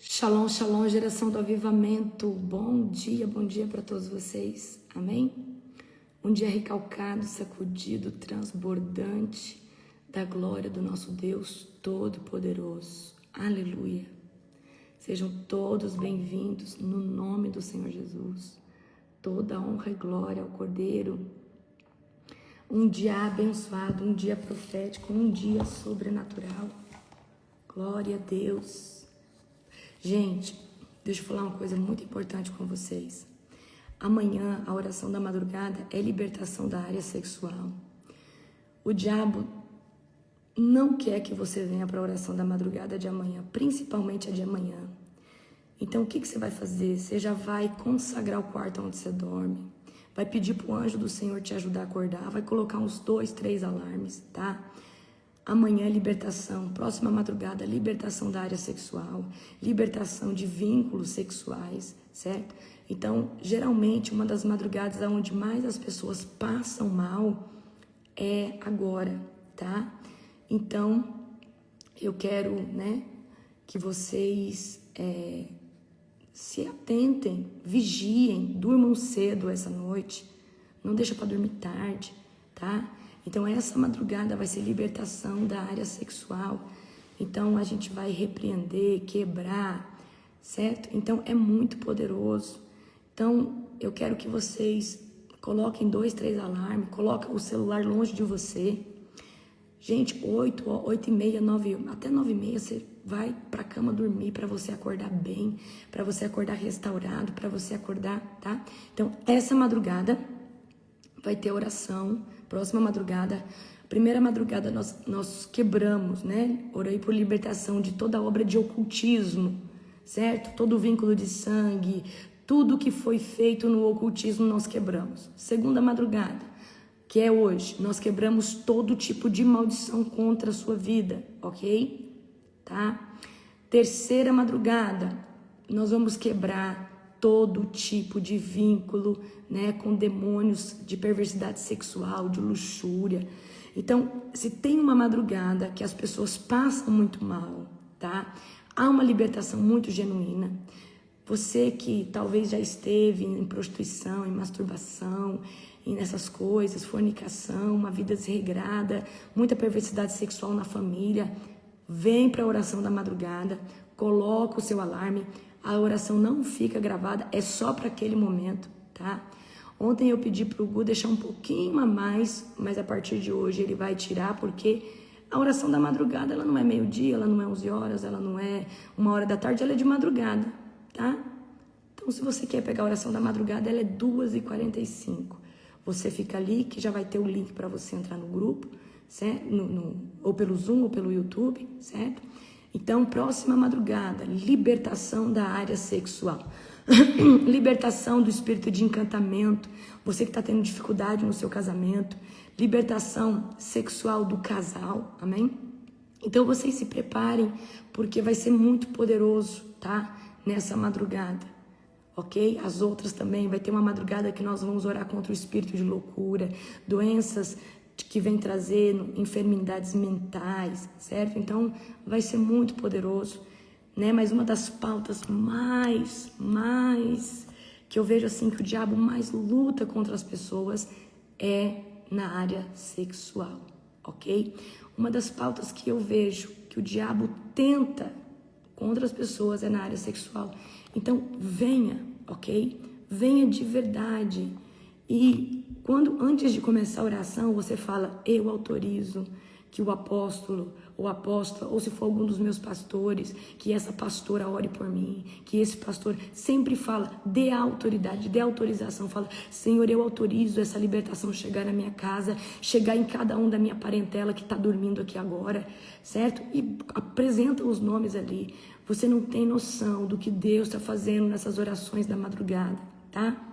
Shalom, shalom, geração do avivamento. Bom dia para todos vocês. Amém? Um dia recalcado, sacudido, transbordante da glória do nosso Deus Todo-Poderoso. Aleluia. Sejam todos bem-vindos no nome do Senhor Jesus. Toda honra e glória ao Cordeiro. Um dia abençoado, um dia profético, um dia sobrenatural. Glória a Deus. Gente, deixa eu falar uma coisa muito importante com vocês. Amanhã, a oração da madrugada é libertação da área sexual. O diabo não quer que você venha para a oração da madrugada de amanhã, principalmente a de amanhã. Então, o que você vai fazer? Você já vai consagrar o quarto onde você dorme, vai pedir para o anjo do Senhor te ajudar a acordar, vai colocar uns 2, 3 alarmes, tá? Amanhã, libertação. Próxima madrugada, libertação da área sexual, libertação de vínculos sexuais, certo? Então, geralmente, uma das madrugadas onde mais as pessoas passam mal é agora, tá? Então, eu quero, que vocês se atentem, vigiem, durmam cedo essa noite, não deixa para dormir tarde, tá? Então, essa madrugada vai ser libertação da área sexual. Então, a gente vai repreender, quebrar, certo? Então, é muito poderoso. Então, eu quero que vocês coloquem 2, 3 alarmes, coloquem o celular longe de você. Gente, 8h30, 9, até 9h30, você vai pra cama dormir para você acordar bem, para você acordar restaurado, para você acordar, tá? Então, essa madrugada vai ter oração. Próxima madrugada, primeira madrugada nós quebramos, Orei por libertação de toda obra de ocultismo, certo? Todo vínculo de sangue, tudo que foi feito no ocultismo nós quebramos. Segunda madrugada, que é hoje, nós quebramos todo tipo de maldição contra a sua vida, ok? Tá? Terceira madrugada, nós vamos quebrar todo tipo de vínculo, com demônios de perversidade sexual, de luxúria. Então, se tem uma madrugada que as pessoas passam muito mal, tá? Há uma libertação muito genuína. Você que talvez já esteve em prostituição, em masturbação, e nessas coisas, fornicação, uma vida desregrada, muita perversidade sexual na família, vem para a oração da madrugada, coloca o seu alarme. A oração não fica gravada, é só para aquele momento, tá? Ontem eu pedi pro Gu deixar um pouquinho a mais, mas a partir de hoje ele vai tirar, porque a oração da madrugada, ela não é meio-dia, ela não é 11 horas, ela não é 1h da tarde, ela é de madrugada, tá? Então, se você quer pegar a oração da madrugada, ela é 2h45. Você fica ali, que já vai ter o link para você entrar no grupo, certo? Ou pelo Zoom, ou pelo YouTube, certo? Então, próxima madrugada, libertação da área sexual. Libertação do espírito de encantamento. Você que está tendo dificuldade no seu casamento. Libertação sexual do casal, amém? Então, vocês se preparem, porque vai ser muito poderoso, tá? Nessa madrugada, ok? As outras também, vai ter uma madrugada que nós vamos orar contra o espírito de loucura, doenças que vem trazendo enfermidades mentais, certo? Então, vai ser muito poderoso, Mas uma das pautas mais que eu vejo assim, que o diabo mais luta contra as pessoas é na área sexual, ok? Uma das pautas que eu vejo que o diabo tenta contra as pessoas é na área sexual. Então, venha, ok? Venha de verdade. E antes de começar a oração, você fala, eu autorizo que o apóstolo ou apóstola, ou se for algum dos meus pastores, que essa pastora ore por mim, que esse pastor sempre fala, dê autoridade, dê autorização, fala, Senhor, eu autorizo essa libertação chegar na minha casa, chegar em cada um da minha parentela que está dormindo aqui agora, certo? E apresenta os nomes ali. Você não tem noção do que Deus está fazendo nessas orações da madrugada, tá?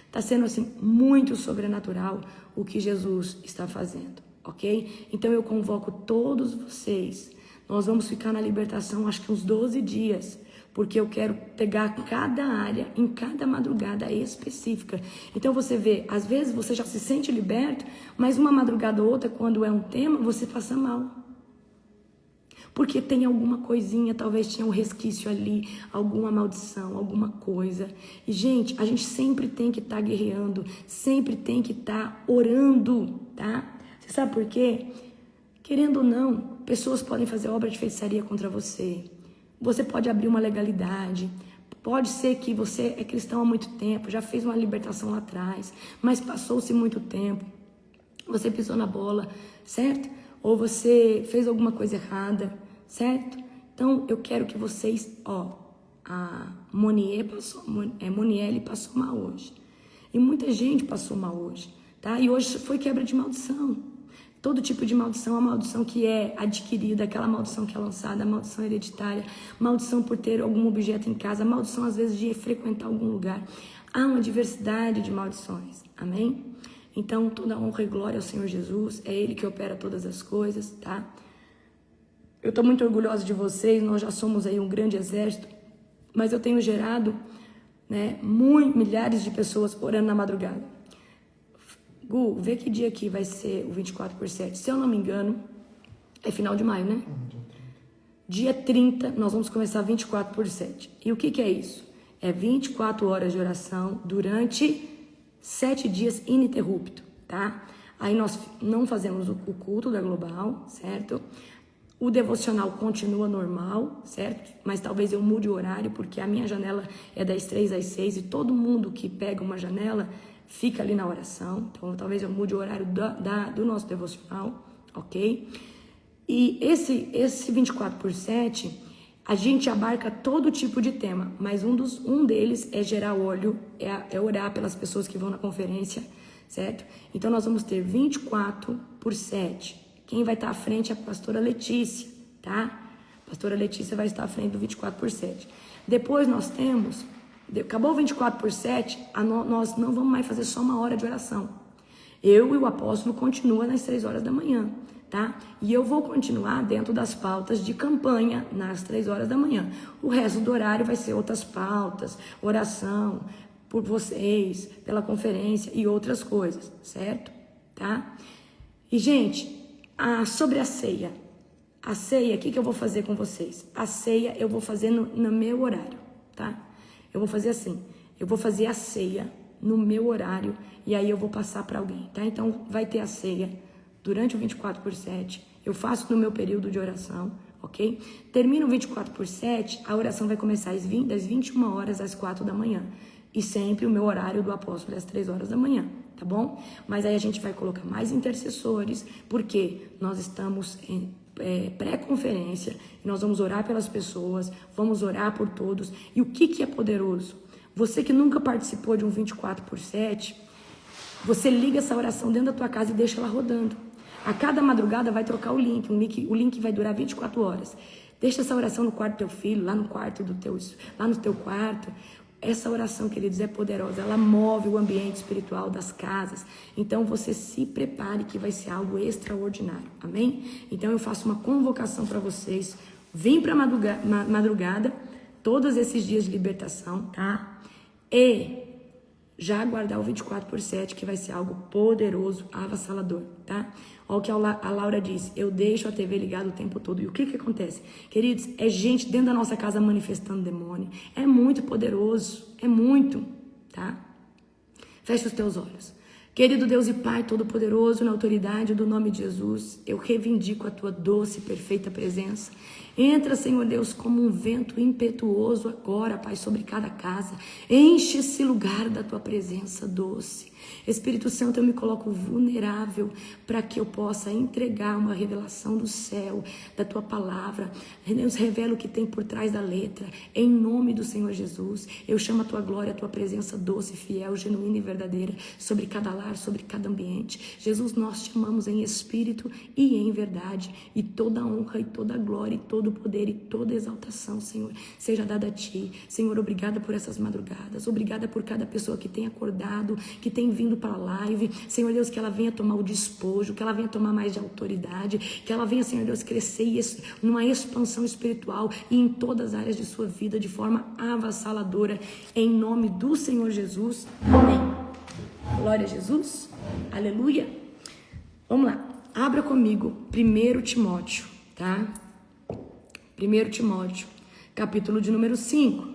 Está sendo assim muito sobrenatural o que Jesus está fazendo, ok? Então eu convoco todos vocês. Nós vamos ficar na libertação acho que uns 12 dias, porque eu quero pegar cada área em cada madrugada específica. Então você vê, às vezes você já se sente liberto, mas uma madrugada ou outra, quando é um tema, você passa mal. porque tem alguma coisinha, talvez tinha um resquício ali, alguma maldição, alguma coisa. E, gente, a gente sempre tem que estar guerreando, sempre tem que estar orando, tá? Você sabe por quê? Querendo ou não, pessoas podem fazer obra de feitiçaria contra você. Você pode abrir uma legalidade. Pode ser que você é cristão há muito tempo, já fez uma libertação lá atrás, mas passou-se muito tempo. Você pisou na bola, certo? Ou você fez alguma coisa errada, certo? Então, eu quero que vocês, a Monielle passou mal hoje. E muita gente passou mal hoje, tá? E hoje foi quebra de maldição. Todo tipo de maldição, a maldição que é adquirida, aquela maldição que é lançada, a maldição hereditária, maldição por ter algum objeto em casa, maldição às vezes de frequentar algum lugar. Há uma diversidade de maldições, amém? Então, toda honra e glória ao Senhor Jesus, é Ele que opera todas as coisas, tá? Eu tô muito orgulhosa de vocês, nós já somos aí um grande exército, mas eu tenho gerado, né, milhares de pessoas orando na madrugada. Gu, vê que dia aqui vai ser o 24/7. Se eu não me engano, é final de maio, né? Dia 30, nós vamos começar 24/7. E o que é isso? É 24 horas de oração durante 7 dias ininterrupto, tá? Aí nós não fazemos o culto da Global, certo? O devocional continua normal, certo? Mas talvez eu mude o horário, porque a minha janela é das 3 às 6 e todo mundo que pega uma janela fica ali na oração. Então, talvez eu mude o horário do nosso devocional, ok? E esse 24/7, a gente abarca todo tipo de tema, mas um deles é gerar óleo, é orar pelas pessoas que vão na conferência, certo? Então, nós vamos ter 24/7. Quem vai estar à frente é a pastora Letícia, tá? A pastora Letícia vai estar à frente do 24/7. Depois nós temos... Acabou o 24/7, nós não vamos mais fazer só uma hora de oração. Eu e o apóstolo continuam nas 3 horas da manhã, tá? E eu vou continuar dentro das pautas de campanha nas 3 horas da manhã. O resto do horário vai ser outras pautas, oração por vocês, pela conferência e outras coisas, certo? Tá? E, gente, sobre a ceia. A ceia, o que eu vou fazer com vocês? A ceia eu vou fazer no meu horário, tá? Eu vou fazer assim, eu vou fazer a ceia no meu horário e aí eu vou passar para alguém, tá? Então, vai ter a ceia durante o 24/7, eu faço no meu período de oração, ok? Termina o 24/7, a oração vai começar das 21 horas às 4 da manhã. E sempre o meu horário do apóstolo é às 3 horas da manhã, tá bom? Mas aí a gente vai colocar mais intercessores, porque nós estamos em pré-conferência, nós vamos orar pelas pessoas, vamos orar por todos. E o que é poderoso? Você que nunca participou de um 24/7, você liga essa oração dentro da tua casa e deixa ela rodando. A cada madrugada vai trocar o link vai durar 24 horas. Deixa essa oração no quarto do teu filho, lá no teu quarto. Essa oração, queridos, é poderosa, ela move o ambiente espiritual das casas. Então, você se prepare que vai ser algo extraordinário, amém? Então, eu faço uma convocação para vocês. Vem para madrugada, todos esses dias de libertação, tá? E já aguardar o 24/7, que vai ser algo poderoso, avassalador, tá? Olha o que a Laura disse, eu deixo a TV ligada o tempo todo. E o que acontece? Queridos, é gente dentro da nossa casa manifestando demônio. É muito poderoso, é muito, tá? Fecha os teus olhos. Querido Deus e Pai Todo-Poderoso, na autoridade do nome de Jesus, eu reivindico a Tua doce e perfeita presença. Entra, Senhor Deus, como um vento impetuoso agora, Pai, sobre cada casa. Enche esse lugar da Tua presença doce. Espírito Santo, eu me coloco vulnerável para que eu possa entregar uma revelação do céu, da Tua palavra. Deus, revela o que tem por trás da letra. Em nome do Senhor Jesus, eu chamo a Tua glória, a Tua presença doce, fiel, genuína e verdadeira sobre cada lar, sobre cada ambiente. Jesus, nós te amamos em espírito e em verdade. E toda honra e toda glória e todo poder e toda exaltação, Senhor, seja dada a Ti. Senhor, obrigada por essas madrugadas. Obrigada por cada pessoa que tem acordado, que tem vindo para a live. Senhor Deus, que ela venha tomar o despojo, que ela venha tomar mais de autoridade, que ela venha, Senhor Deus, crescer numa expansão espiritual e em todas as áreas de sua vida de forma avassaladora. Em nome do Senhor Jesus. Amém. Glória a Jesus. Aleluia. Vamos lá. Abra comigo 1 Timóteo, tá? 1 Timóteo, capítulo de número 5.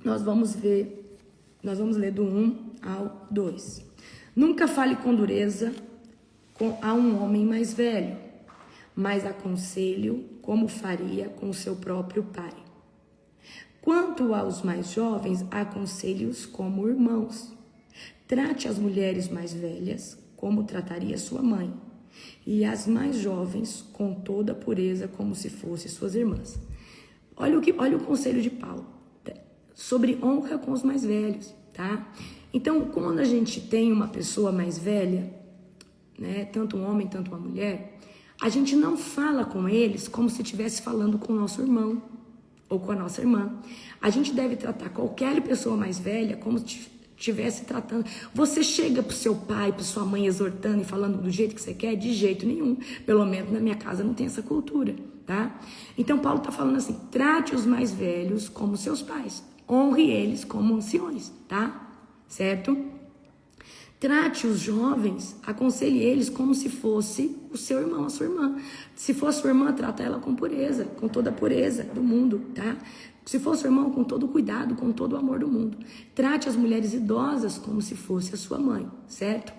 Nós vamos ler do 1 ao 2. Nunca fale com dureza a um homem mais velho, mas aconselhe-o como faria com seu próprio pai. Quanto aos mais jovens, aconselhe-os como irmãos. Trate as mulheres mais velhas como trataria sua mãe, e as mais jovens com toda a pureza como se fossem suas irmãs. Olha o conselho de Paulo sobre honra com os mais velhos, tá? Então, quando a gente tem uma pessoa mais velha, né, tanto um homem, tanto uma mulher, a gente não fala com eles como se estivesse falando com o nosso irmão ou com a nossa irmã. A gente deve tratar qualquer pessoa mais velha como se estivesse tratando. Você chega pro seu pai, pra sua mãe exortando e falando do jeito que você quer? De jeito nenhum. Pelo menos na minha casa não tem essa cultura, tá? Então Paulo tá falando assim: trate os mais velhos como seus pais. Honre eles como anciões, tá? Certo? Trate os jovens, aconselhe eles como se fosse o seu irmão, a sua irmã. Se for sua irmã, trata ela com pureza, com toda a pureza do mundo, tá? Se for seu irmão, com todo o cuidado, com todo o amor do mundo. Trate as mulheres idosas como se fosse a sua mãe, certo?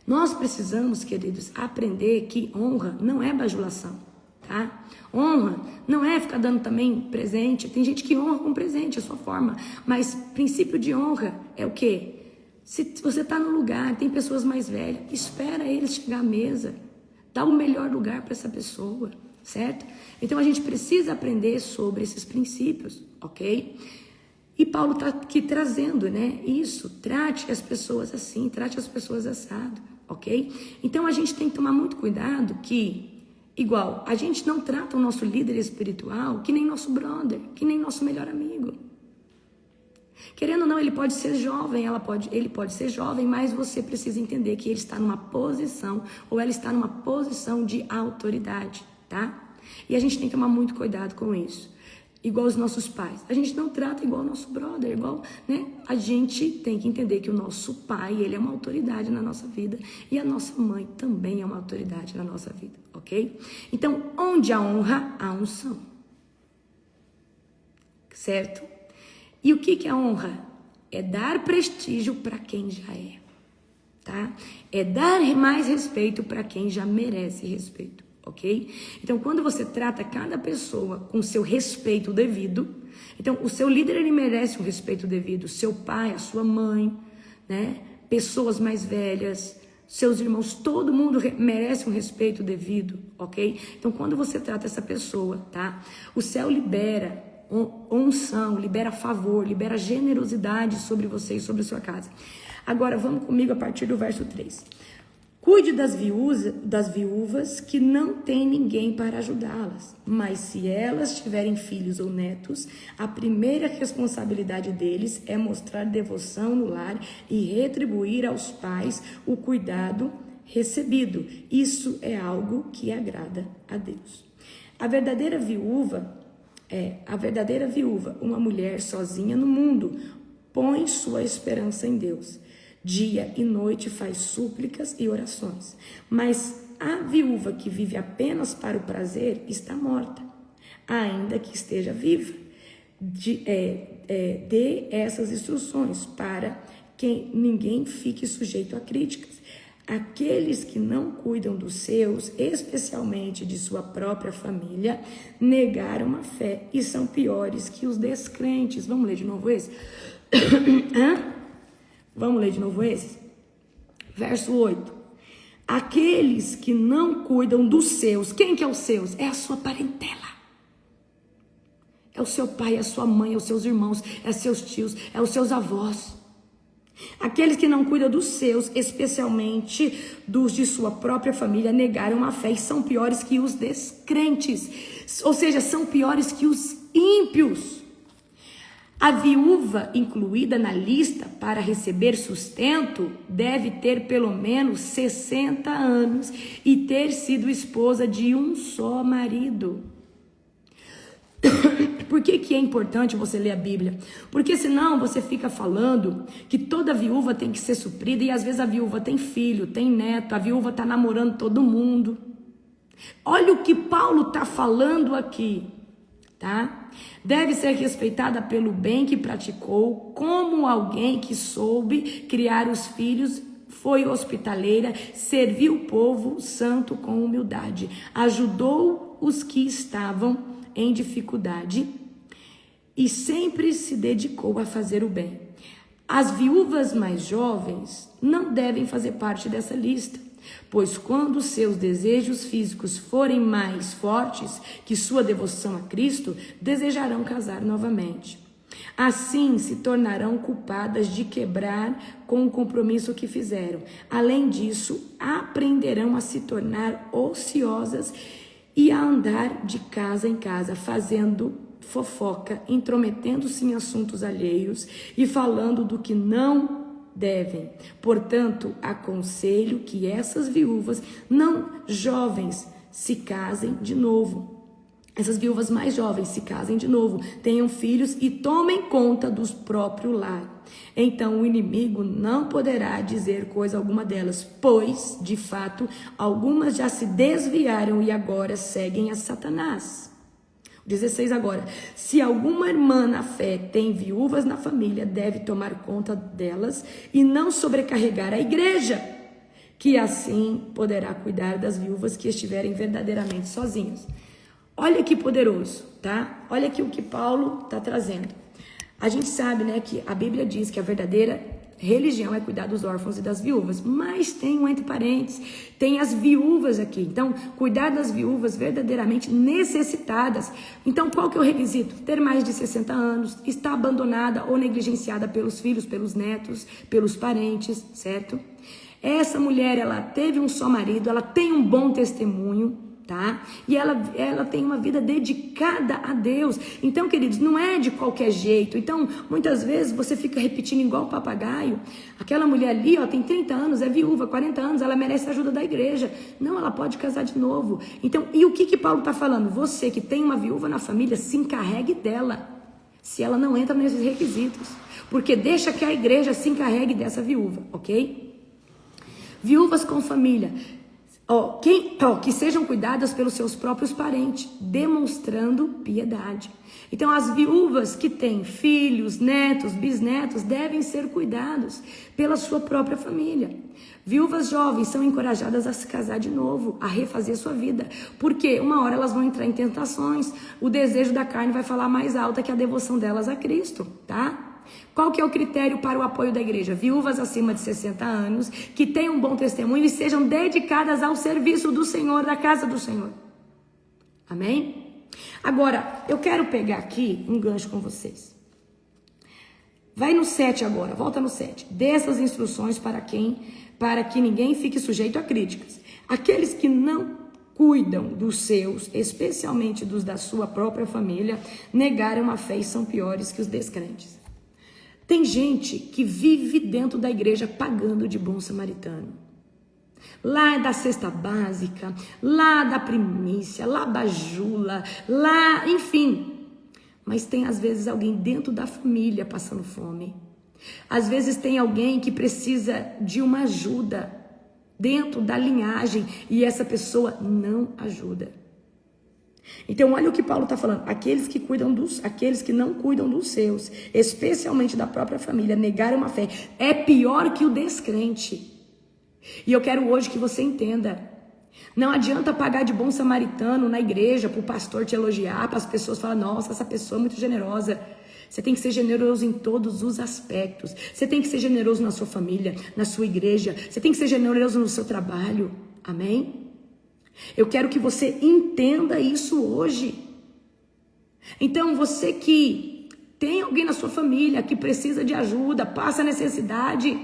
Nós precisamos, queridos, aprender que honra não é bajulação, tá? Honra não é ficar dando também presente. Tem gente que honra com presente, a sua forma. Mas princípio de honra é o quê? Se você está no lugar, tem pessoas mais velhas, espera eles chegar à mesa. Dá o melhor lugar para essa pessoa, certo? Então a gente precisa aprender sobre esses princípios, ok? E Paulo está aqui trazendo, né, isso. Trate as pessoas assim, trate as pessoas assado, ok? Então a gente tem que tomar muito cuidado que, igual, a gente não trata o nosso líder espiritual que nem nosso brother, que nem nosso melhor amigo. Querendo ou não, ele pode ser jovem, ele pode ser jovem, mas você precisa entender que ele está numa posição, ou ela está numa posição de autoridade, tá? E a gente tem que tomar muito cuidado com isso. Igual os nossos pais. A gente não trata igual o nosso brother, igual, né? A gente tem que entender que o nosso pai, ele é uma autoridade na nossa vida, e a nossa mãe também é uma autoridade na nossa vida, ok? Então, onde há honra, há unção. Certo? E o que é honra? É dar prestígio para quem já é, tá? É dar mais respeito para quem já merece respeito, ok? Então, quando você trata cada pessoa com seu respeito devido, então, o seu líder, ele merece um respeito devido, seu pai, a sua mãe, né? Pessoas mais velhas, seus irmãos, todo mundo merece um respeito devido, ok? Então, quando você trata essa pessoa, tá? O céu libera unção, libera favor, libera generosidade sobre você e sobre sua casa. Agora, vamos comigo a partir do verso 3. Cuide das viúvas que não têm ninguém para ajudá-las, mas se elas tiverem filhos ou netos, a primeira responsabilidade deles é mostrar devoção no lar e retribuir aos pais o cuidado recebido. Isso é algo que agrada a Deus. A verdadeira viúva, uma mulher sozinha no mundo, põe sua esperança em Deus. Dia e noite faz súplicas e orações. Mas a viúva que vive apenas para o prazer está morta, ainda que esteja viva. Dê essas instruções para que ninguém fique sujeito a críticas. Aqueles que não cuidam dos seus, especialmente de sua própria família, negaram a fé e são piores que os descrentes. Vamos ler de novo esse? Vamos ler de novo esse? Verso 8. Aqueles que não cuidam dos seus. Quem que é os seus? É a sua parentela. É o seu pai, é a sua mãe, é os seus irmãos, é seus tios, é os seus avós. Aqueles que não cuidam dos seus, especialmente dos de sua própria família, negaram a fé e são piores que os descrentes. Ou seja, são piores que os ímpios. A viúva incluída na lista para receber sustento deve ter pelo menos 60 anos e ter sido esposa de um só marido. Por que é importante você ler a Bíblia? Porque senão você fica falando que toda viúva tem que ser suprida e às vezes a viúva tem filho, tem neto, a viúva está namorando todo mundo. Olha o que Paulo está falando aqui, tá? Deve ser respeitada pelo bem que praticou, como alguém que soube criar os filhos, foi hospitaleira, serviu o povo santo com humildade, ajudou os que estavam em dificuldade e sempre se dedicou a fazer o bem. As viúvas mais jovens não devem fazer parte dessa lista, pois quando seus desejos físicos forem mais fortes que sua devoção a Cristo, desejarão casar novamente. Assim se tornarão culpadas de quebrar com o compromisso que fizeram. Além disso, aprenderão a se tornar ociosas e a andar de casa em casa, fazendo fofoca, intrometendo-se em assuntos alheios e falando do que não devem. Portanto, aconselho que essas viúvas não jovens se casem de novo. Essas viúvas mais jovens se casem de novo, tenham filhos e tomem conta do próprio lar. Então o inimigo não poderá dizer coisa alguma delas, pois, de fato, algumas já se desviaram e agora seguem a Satanás. 16 agora. Se alguma irmã na fé tem viúvas na família, deve tomar conta delas e não sobrecarregar a igreja, que assim poderá cuidar das viúvas que estiverem verdadeiramente sozinhas. Olha que poderoso, tá? Olha aqui o que Paulo está trazendo. A gente sabe, né, que a Bíblia diz que a verdadeira religião é cuidar dos órfãos e das viúvas, mas tem um entre parênteses, tem as viúvas aqui. Então, cuidar das viúvas verdadeiramente necessitadas. Então, qual que é o requisito? Ter mais de 60 anos, estar abandonada ou negligenciada pelos filhos, pelos netos, pelos parentes, certo? Essa mulher, ela teve um só marido, ela tem um bom testemunho, tá? E ela tem uma vida dedicada a Deus. Então, queridos, não é de qualquer jeito. Então, muitas vezes você fica repetindo igual papagaio. Aquela mulher ali, ó, tem 30 anos, é viúva, 40 anos, ela merece a ajuda da igreja. Não, ela pode casar de novo. Então, e o que Paulo está falando? Você que tem uma viúva na família, se encarregue dela, se ela não entra nesses requisitos. Porque deixa que a igreja se encarregue dessa viúva, ok? Viúvas com família. Que sejam cuidadas pelos seus próprios parentes, demonstrando piedade. Então, as viúvas que têm filhos, netos, bisnetos, devem ser cuidados pela sua própria família. Viúvas jovens são encorajadas a se casar de novo, a refazer sua vida, porque uma hora elas vão entrar em tentações, o desejo da carne vai falar mais alta que a devoção delas a Cristo, tá? Qual que é o critério para o apoio da igreja? Viúvas acima de 60 anos, que tenham um bom testemunho e sejam dedicadas ao serviço do Senhor, da casa do Senhor. Amém? Agora, eu quero pegar aqui um gancho com vocês. Vai no 7 agora, volta no 7. Dê essas instruções para que ninguém fique sujeito a críticas. Aqueles que não cuidam dos seus, especialmente dos da sua própria família, negaram a fé e são piores que os descrentes. Tem gente que vive dentro da igreja pagando de bom samaritano. Lá da cesta básica, lá da primícia, lá bajula, lá, enfim. Mas tem às vezes alguém dentro da família passando fome. Às vezes tem alguém que precisa de uma ajuda dentro da linhagem e essa pessoa não ajuda. Então, olha o que Paulo está falando. Aqueles que não cuidam dos seus, especialmente da própria família, negaram a fé. É pior que o descrente. E eu quero hoje que você entenda. Não adianta pagar de bom samaritano na igreja para o pastor te elogiar, para as pessoas falarem, nossa, essa pessoa é muito generosa. Você tem que ser generoso em todos os aspectos. Você tem que ser generoso na sua família, na sua igreja. Você tem que ser generoso no seu trabalho. Amém? Eu quero que você entenda isso hoje. Então, você que tem alguém na sua família que precisa de ajuda, passa necessidade,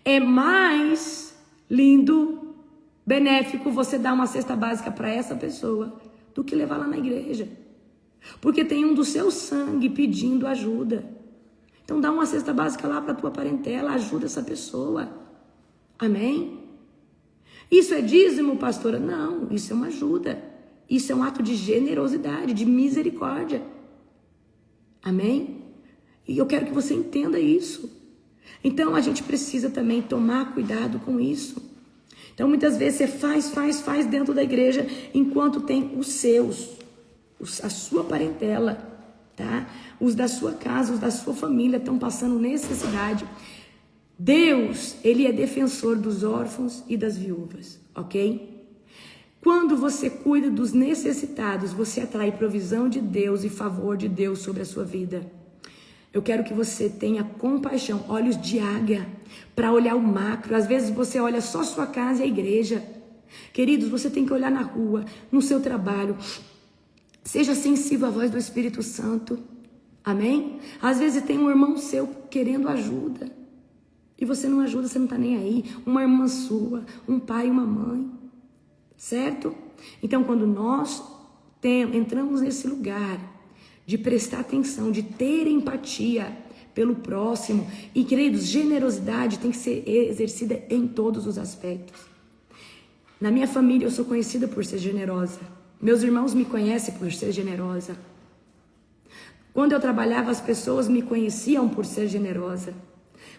é mais lindo, benéfico você dar uma cesta básica para essa pessoa do que levar lá na igreja. Porque tem um do seu sangue pedindo ajuda. Então, dá uma cesta básica lá para a tua parentela, ajuda essa pessoa. Amém? Isso é dízimo, pastora? Não, isso é uma ajuda. Isso é um ato de generosidade, de misericórdia. Amém? E eu quero que você entenda isso. Então, a gente precisa também tomar cuidado com isso. Então, muitas vezes você faz dentro da igreja, enquanto tem os seus, a sua parentela, tá? Os da sua casa, os da sua família estão passando necessidade. Deus, Ele é defensor dos órfãos e das viúvas, ok? Quando você cuida dos necessitados, você atrai provisão de Deus e favor de Deus sobre a sua vida. Eu quero que você tenha compaixão, olhos de águia, para olhar o macro. Às vezes você olha só a sua casa e a igreja. Queridos, você tem que olhar na rua, no seu trabalho. Seja sensível à voz do Espírito Santo. Amém? Às vezes tem um irmão seu querendo ajuda. E você não ajuda, você não está nem aí. Uma irmã sua, um pai e uma mãe. Certo? Então, quando nós entramos nesse lugar de prestar atenção, de ter empatia pelo próximo, e queridos, generosidade tem que ser exercida em todos os aspectos. Na minha família eu sou conhecida por ser generosa. Meus irmãos me conhecem por ser generosa. Quando eu trabalhava, as pessoas me conheciam por ser generosa.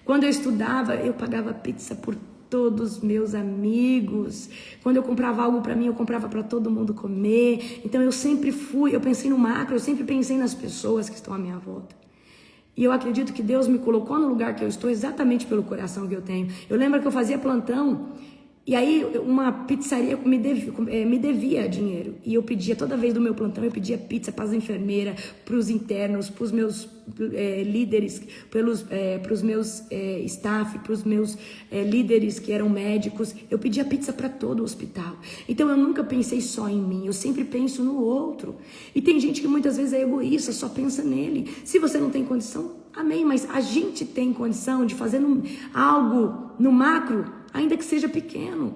Quando eu estudava, eu pagava pizza por todos os meus amigos. Quando eu comprava algo para mim, eu comprava para todo mundo comer. Então eu pensei no macro, eu sempre pensei nas pessoas que estão à minha volta. E eu acredito que Deus me colocou no lugar que eu estou exatamente pelo coração que eu tenho. Eu lembro que eu fazia plantão, e aí uma pizzaria me devia dinheiro. E eu pedia, toda vez do meu plantão, eu pedia pizza para as enfermeiras, para os internos, para os meus líderes, para os meus staff, para os meus líderes que eram médicos. Eu pedia pizza para todo o hospital. Então eu nunca pensei só em mim, eu sempre penso no outro. E tem gente que muitas vezes é egoísta, só pensa nele. Se você não tem condição, amém, mas a gente tem condição de fazer algo no macro, ainda que seja pequeno.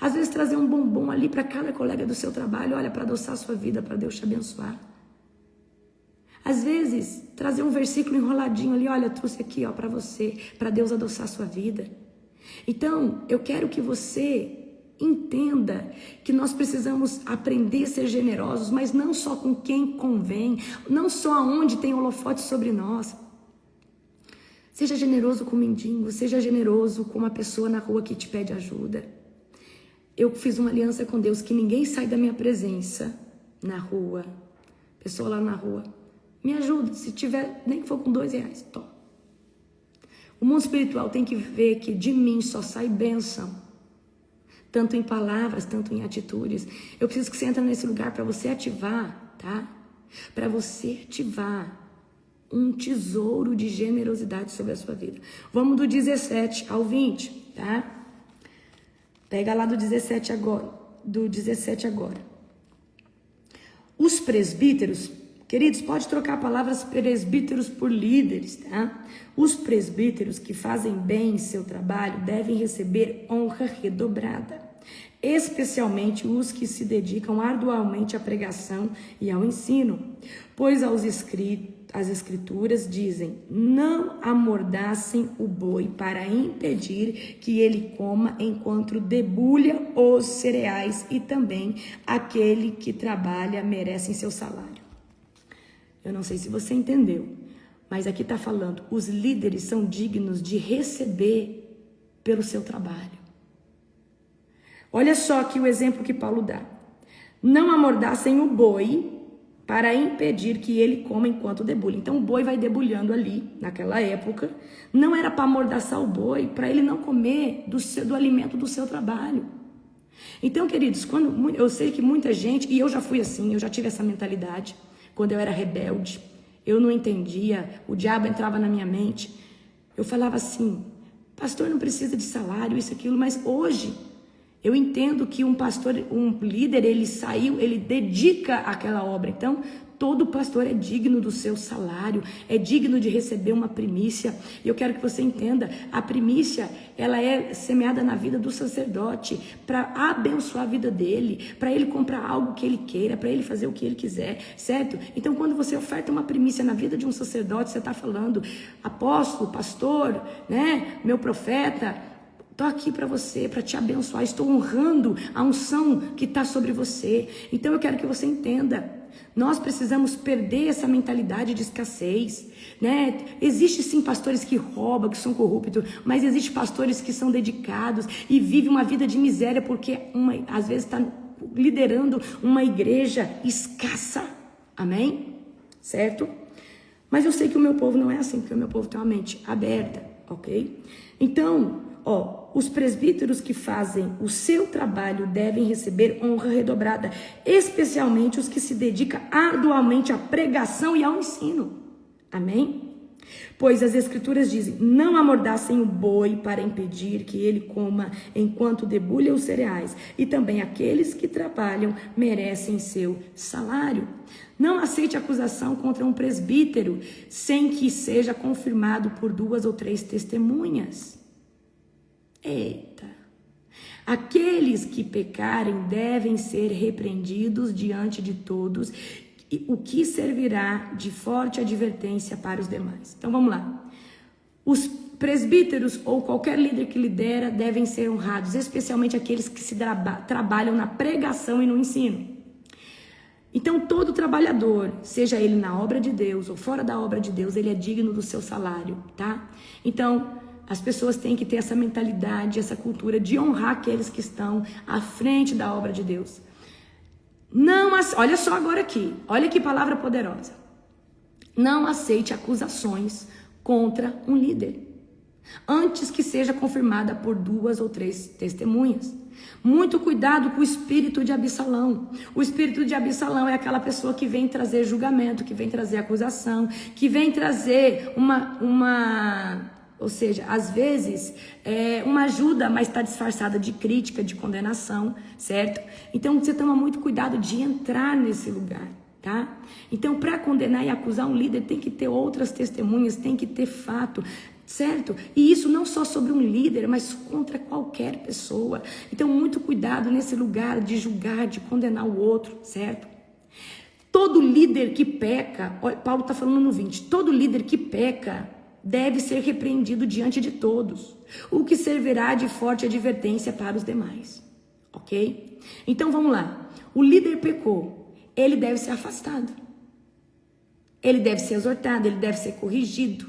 Às vezes trazer um bombom ali para cada colega do seu trabalho, olha, para adoçar a sua vida, para Deus te abençoar. Às vezes trazer um versículo enroladinho ali, olha, trouxe aqui, ó, para você, para Deus adoçar a sua vida. Então, eu quero que você entenda que nós precisamos aprender a ser generosos, mas não só com quem convém, não só aonde tem holofote sobre nós. Seja generoso com o mendigo, seja generoso com uma pessoa na rua que te pede ajuda. Eu fiz uma aliança com Deus que ninguém sai da minha presença na rua. Pessoa lá na rua, me ajuda, se tiver, nem que for com R$2, toma. O mundo espiritual tem que ver que de mim só sai bênção. Tanto em palavras, tanto em atitudes. Eu preciso que você entre nesse lugar para você ativar, tá? Para você ativar um tesouro de generosidade sobre a sua vida. Vamos do 17 ao 20, tá? Pega lá do 17 agora. Os presbíteros, queridos, pode trocar a palavra presbíteros por líderes, tá? Os presbíteros que fazem bem seu trabalho devem receber honra redobrada, especialmente os que se dedicam arduamente à pregação e ao ensino, pois as escrituras dizem, não amordaçem o boi para impedir que ele coma enquanto debulha os cereais, e também aquele que trabalha merece seu salário. Eu não sei se você entendeu, mas aqui está falando, os líderes são dignos de receber pelo seu trabalho. Olha só aqui o exemplo que Paulo dá. Não amordassem o boi para impedir que ele coma enquanto debulha. Então o boi vai debulhando ali, naquela época. Não era para amordaçar o boi, para ele não comer do alimento do seu trabalho. Então, queridos, eu sei que muita gente, e eu já fui assim, eu já tive essa mentalidade, quando eu era rebelde, eu não entendia, o diabo entrava na minha mente. Eu falava assim, pastor não precisa de salário, isso, aquilo, mas hoje eu entendo que um pastor, um líder, ele dedica aquela obra. Então, todo pastor é digno do seu salário, é digno de receber uma primícia. E eu quero que você entenda, a primícia, ela é semeada na vida do sacerdote, para abençoar a vida dele, para ele comprar algo que ele queira, para ele fazer o que ele quiser, certo? Então, quando você oferta uma primícia na vida de um sacerdote, você está falando, apóstolo, pastor, né, meu profeta, estou aqui para você, para te abençoar. Estou honrando a unção que está sobre você. Então eu quero que você entenda. Nós precisamos perder essa mentalidade de escassez, né? Existe sim pastores que roubam, que são corruptos, mas existe pastores que são dedicados e vivem uma vida de miséria porque às vezes está liderando uma igreja escassa. Amém? Certo? Mas eu sei que o meu povo não é assim, porque o meu povo tem uma mente aberta, ok? Então, os presbíteros que fazem o seu trabalho devem receber honra redobrada, especialmente os que se dedicam arduamente à pregação e ao ensino. Amém? Pois as escrituras dizem, não amordaçem o boi para impedir que ele coma enquanto debulha os cereais, e também aqueles que trabalham merecem seu salário. Não aceite acusação contra um presbítero sem que seja confirmado por 2 ou 3 testemunhas. Eita! Aqueles que pecarem devem ser repreendidos diante de todos, o que servirá de forte advertência para os demais. Então vamos lá. Os presbíteros ou qualquer líder que lidera devem ser honrados, especialmente aqueles que se trabalham na pregação e no ensino. Então todo trabalhador, seja ele na obra de Deus ou fora da obra de Deus, ele é digno do seu salário, tá? Então as pessoas têm que ter essa mentalidade, essa cultura de honrar aqueles que estão à frente da obra de Deus. Olha só agora aqui, olha que palavra poderosa. Não aceite acusações contra um líder, antes que seja confirmada por 2 ou 3 testemunhas. Muito cuidado com o espírito de Absalão. O espírito de Absalão é aquela pessoa que vem trazer julgamento, que vem trazer acusação, que vem trazer ou seja, às vezes uma ajuda, mas está disfarçada de crítica, de condenação, certo? Então você toma muito cuidado de entrar nesse lugar, tá? Então para condenar e acusar um líder tem que ter outras testemunhas, tem que ter fato, certo? E isso não só sobre um líder, mas contra qualquer pessoa. Então muito cuidado nesse lugar de julgar, de condenar o outro, certo? Todo líder que peca, olha, Paulo está falando no 20, todo líder que peca deve ser repreendido diante de todos, o que servirá de forte advertência para os demais, ok? Então vamos lá, o líder pecou, ele deve ser afastado, ele deve ser exortado, ele deve ser corrigido,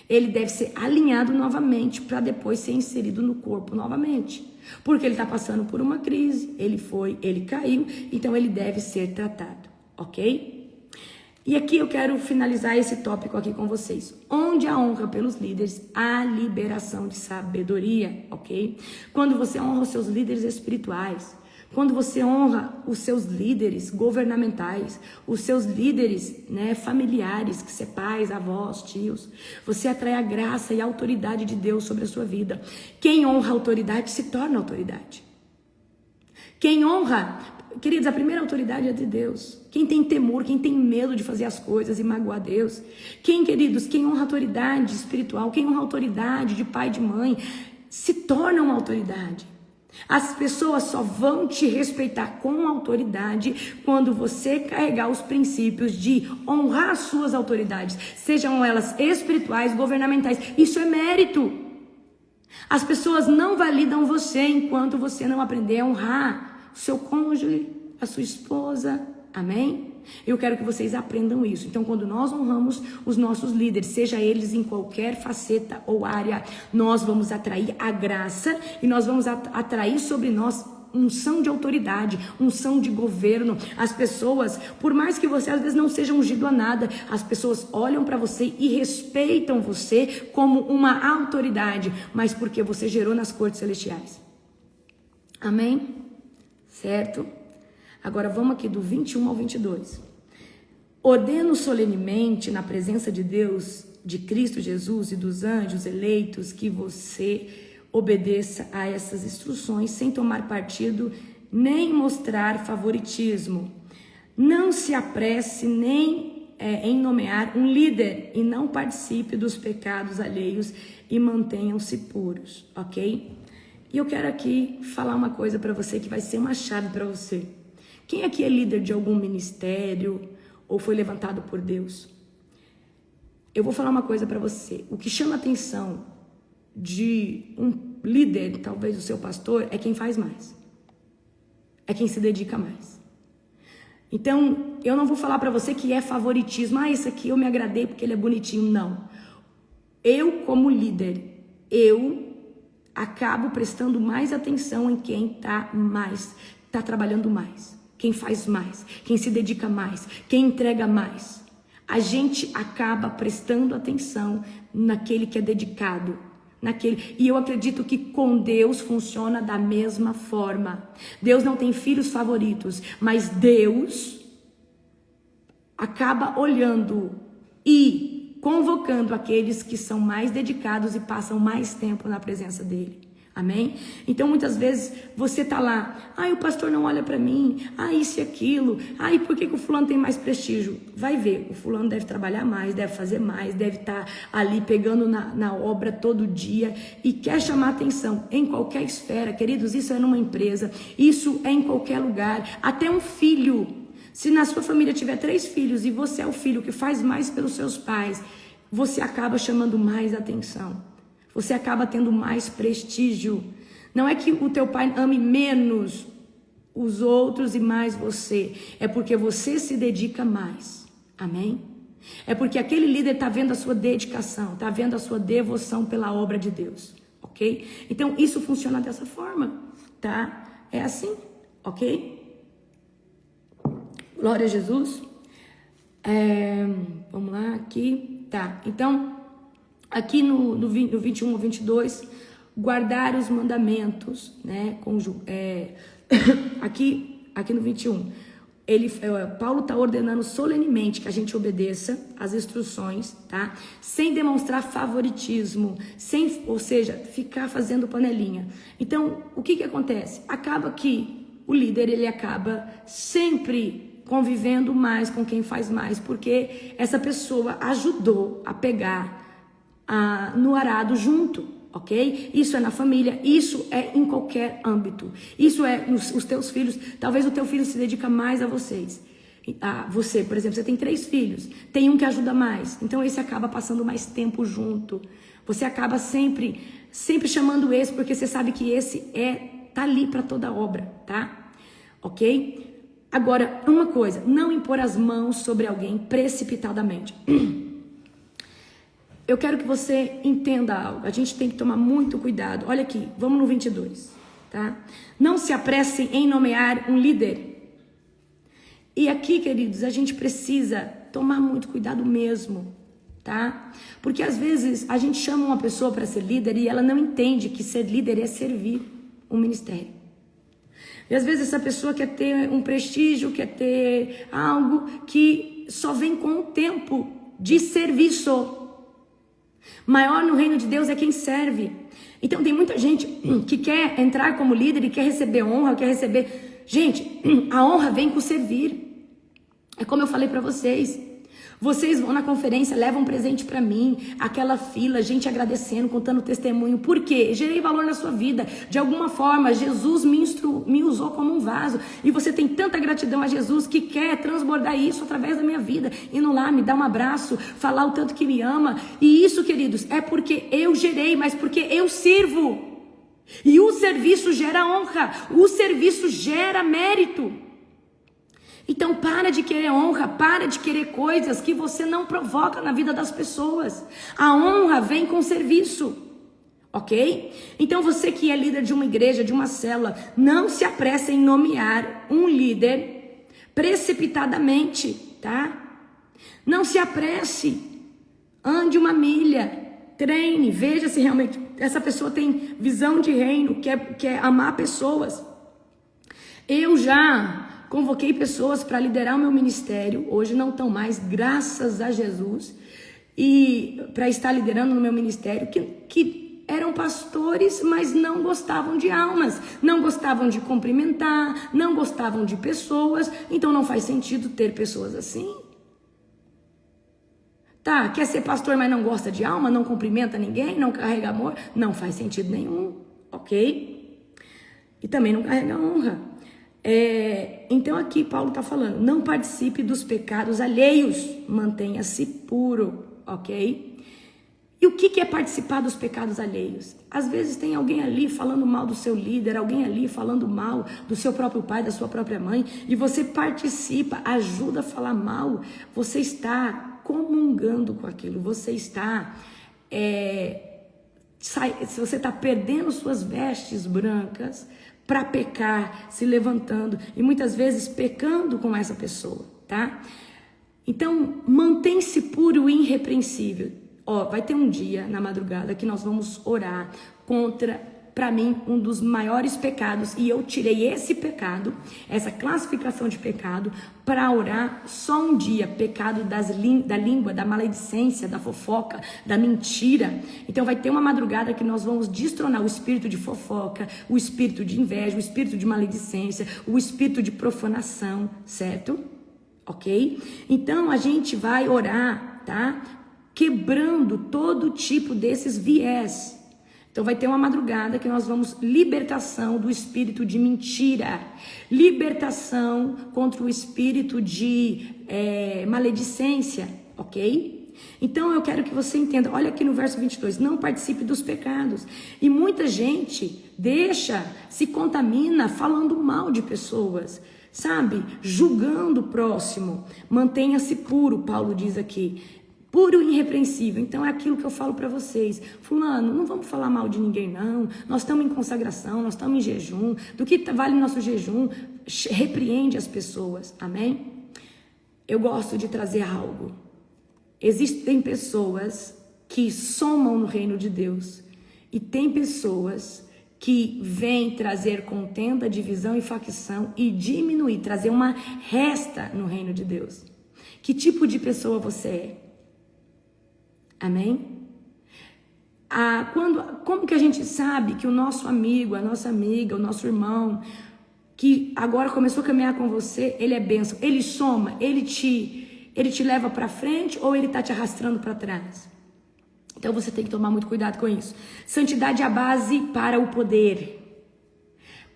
ele deve ser alinhado novamente para depois ser inserido no corpo novamente, porque ele está passando por uma crise, ele caiu, então ele deve ser tratado, ok? E aqui eu quero finalizar esse tópico aqui com vocês. Onde há honra pelos líderes, há liberação de sabedoria, ok? Quando você honra os seus líderes espirituais, quando você honra os seus líderes governamentais, os seus líderes, né, familiares, que são pais, avós, tios, você atrai a graça e a autoridade de Deus sobre a sua vida. Quem honra a autoridade se torna autoridade. Quem honra, queridos, a primeira autoridade é de Deus. Quem tem temor, quem tem medo de fazer as coisas e magoar Deus. Quem honra a autoridade espiritual, quem honra a autoridade de pai e de mãe, se torna uma autoridade. As pessoas só vão te respeitar com autoridade quando você carregar os princípios de honrar as suas autoridades, sejam elas espirituais, governamentais. Isso é mérito. As pessoas não validam você enquanto você não aprender a honrar o seu cônjuge, a sua esposa. Amém? Eu quero que vocês aprendam isso. Então, quando nós honramos os nossos líderes, seja eles em qualquer faceta ou área, nós vamos atrair a graça e nós vamos atrair sobre nós unção de autoridade, unção de governo. As pessoas, por mais que você às vezes não seja ungido a nada, as pessoas olham para você e respeitam você como uma autoridade, mas porque você gerou nas cortes celestiais. Amém? Certo? Agora vamos aqui do 21 ao 22. Ordeno solenemente na presença de Deus, de Cristo Jesus e dos anjos eleitos, que você obedeça a essas instruções sem tomar partido nem mostrar favoritismo. Não se apresse nem em nomear um líder e não participe dos pecados alheios e mantenham-se puros, ok? E eu quero aqui falar uma coisa para você que vai ser uma chave para você. Quem aqui é líder de algum ministério ou foi levantado por Deus? Eu vou falar uma coisa para você. O que chama a atenção de um líder, talvez o seu pastor, é quem faz mais. É quem se dedica mais. Então, eu não vou falar para você que é favoritismo. Ah, esse aqui eu me agradei porque ele é bonitinho. Não. Eu, como líder, eu acabo prestando mais atenção em quem tá trabalhando mais, quem faz mais, quem se dedica mais, quem entrega mais. A gente acaba prestando atenção naquele que é dedicado, e eu acredito que com Deus funciona da mesma forma. Deus não tem filhos favoritos, mas Deus acaba olhando e convocando aqueles que são mais dedicados e passam mais tempo na presença dele. Amém? Então muitas vezes você tá lá, o pastor não olha para mim, isso e aquilo, por que o fulano tem mais prestígio? Vai ver, o fulano deve trabalhar mais, deve fazer mais, deve estar ali pegando na obra todo dia e quer chamar atenção em qualquer esfera, queridos. Isso é numa empresa, isso é em qualquer lugar, até um filho. Se na sua família tiver 3 filhos e você é o filho que faz mais pelos seus pais, você acaba chamando mais atenção. Você acaba tendo mais prestígio. Não é que o teu pai ame menos os outros e mais você. É porque você se dedica mais. Amém? É porque aquele líder está vendo a sua dedicação, está vendo a sua devoção pela obra de Deus. Ok? Então isso funciona dessa forma. Tá? É assim. Ok? Glória a Jesus. Vamos lá aqui. Tá. Então, aqui no 21 ao 22, guardar os mandamentos, né? Aqui no 21, Paulo está ordenando solenemente que a gente obedeça às instruções, tá? Sem demonstrar favoritismo, ou seja, ficar fazendo panelinha. Então, o que acontece? Acaba que o líder, ele acaba sempre convivendo mais com quem faz mais, porque essa pessoa ajudou a pegar no arado junto, ok? Isso é na família, isso é em qualquer âmbito. Isso é os teus filhos. Talvez o teu filho se dedica mais a vocês. Você, por exemplo, você tem 3 filhos, tem um que ajuda mais, então esse acaba passando mais tempo junto. Você acaba sempre chamando esse, porque você sabe que esse tá ali para toda a obra, tá? Ok? Agora, uma coisa, não impor as mãos sobre alguém precipitadamente. Eu quero que você entenda algo. A gente tem que tomar muito cuidado. Olha aqui, vamos no 22, tá? Não se apressem em nomear um líder. E aqui, queridos, a gente precisa tomar muito cuidado mesmo, tá? Porque às vezes a gente chama uma pessoa para ser líder e ela não entende que ser líder é servir um ministério. E às vezes essa pessoa quer ter um prestígio, quer ter algo que só vem com o tempo de serviço. Maior no reino de Deus é quem serve. Então tem muita gente que quer entrar como líder e quer receber honra, quer receber... Gente, a honra vem com servir. É como eu falei para vocês. Vocês vão na conferência, levam um presente para mim, aquela fila, gente agradecendo, contando testemunho. Por quê? Gerei valor na sua vida. De alguma forma, Jesus me usou como um vaso. E você tem tanta gratidão a Jesus que quer transbordar isso através da minha vida. Indo lá, me dar um abraço, falar o tanto que me ama. E isso, queridos, é porque eu gerei, mas porque eu sirvo. E o serviço gera honra. O serviço gera mérito. Então para de querer honra, para de querer coisas que você não provoca na vida das pessoas. A honra vem com serviço, ok? Então você que é líder de uma igreja, de uma célula, não se apresse em nomear um líder precipitadamente, tá? Não se apresse, ande uma milha, treine, veja se realmente essa pessoa tem visão de reino, quer amar pessoas. Eu já convoquei pessoas para liderar o meu ministério, hoje não estão mais, graças a Jesus, e para estar liderando no meu ministério, que eram pastores, mas não gostavam de almas, não gostavam de cumprimentar, não gostavam de pessoas, então não faz sentido ter pessoas assim. Tá, quer ser pastor, mas não gosta de alma, não cumprimenta ninguém, não carrega amor, não faz sentido nenhum, ok? E também não carrega honra. Então aqui Paulo está falando, não participe dos pecados alheios, mantenha-se puro, ok? E o que é participar dos pecados alheios? Às vezes tem alguém ali falando mal do seu líder, alguém ali falando mal do seu próprio pai, da sua própria mãe, e você participa, ajuda a falar mal, você está comungando com aquilo, você está você está perdendo suas vestes brancas para pecar, se levantando e muitas vezes pecando com essa pessoa, tá? Então, mantém-se puro e irrepreensível. Vai ter um dia na madrugada que nós vamos orar contra, para mim, um dos maiores pecados, e eu tirei esse pecado, essa classificação de pecado, para orar só um dia, pecado da língua, da maledicência, da fofoca, da mentira. Então vai ter uma madrugada que nós vamos destronar o espírito de fofoca, o espírito de inveja, o espírito de maledicência, o espírito de profanação, certo? Ok? Então a gente vai orar, tá? Quebrando todo tipo desses viés. Então vai ter uma madrugada que nós vamos libertação do espírito de mentira, libertação contra o espírito de maledicência, ok? Então eu quero que você entenda, olha aqui no verso 22, não participe dos pecados. E muita gente se contamina falando mal de pessoas, sabe? Julgando o próximo. Mantenha-se puro, Paulo diz aqui. Puro e irrepreensível. Então é aquilo que eu falo para vocês. Fulano, não vamos falar mal de ninguém não. Nós estamos em consagração, nós estamos em jejum. Do que vale nosso jejum? Repreende as pessoas. Amém? Eu gosto de trazer algo. Existem pessoas que somam no reino de Deus. E tem pessoas que vêm trazer contenda, divisão e facção e diminuir, trazer uma resta no reino de Deus. Que tipo de pessoa você é? Amém? Como que a gente sabe que o nosso amigo, a nossa amiga, o nosso irmão, que agora começou a caminhar com você, ele é bênção, ele soma, ele te leva para frente ou ele está te arrastando para trás? Então você tem que tomar muito cuidado com isso. Santidade é a base para o poder.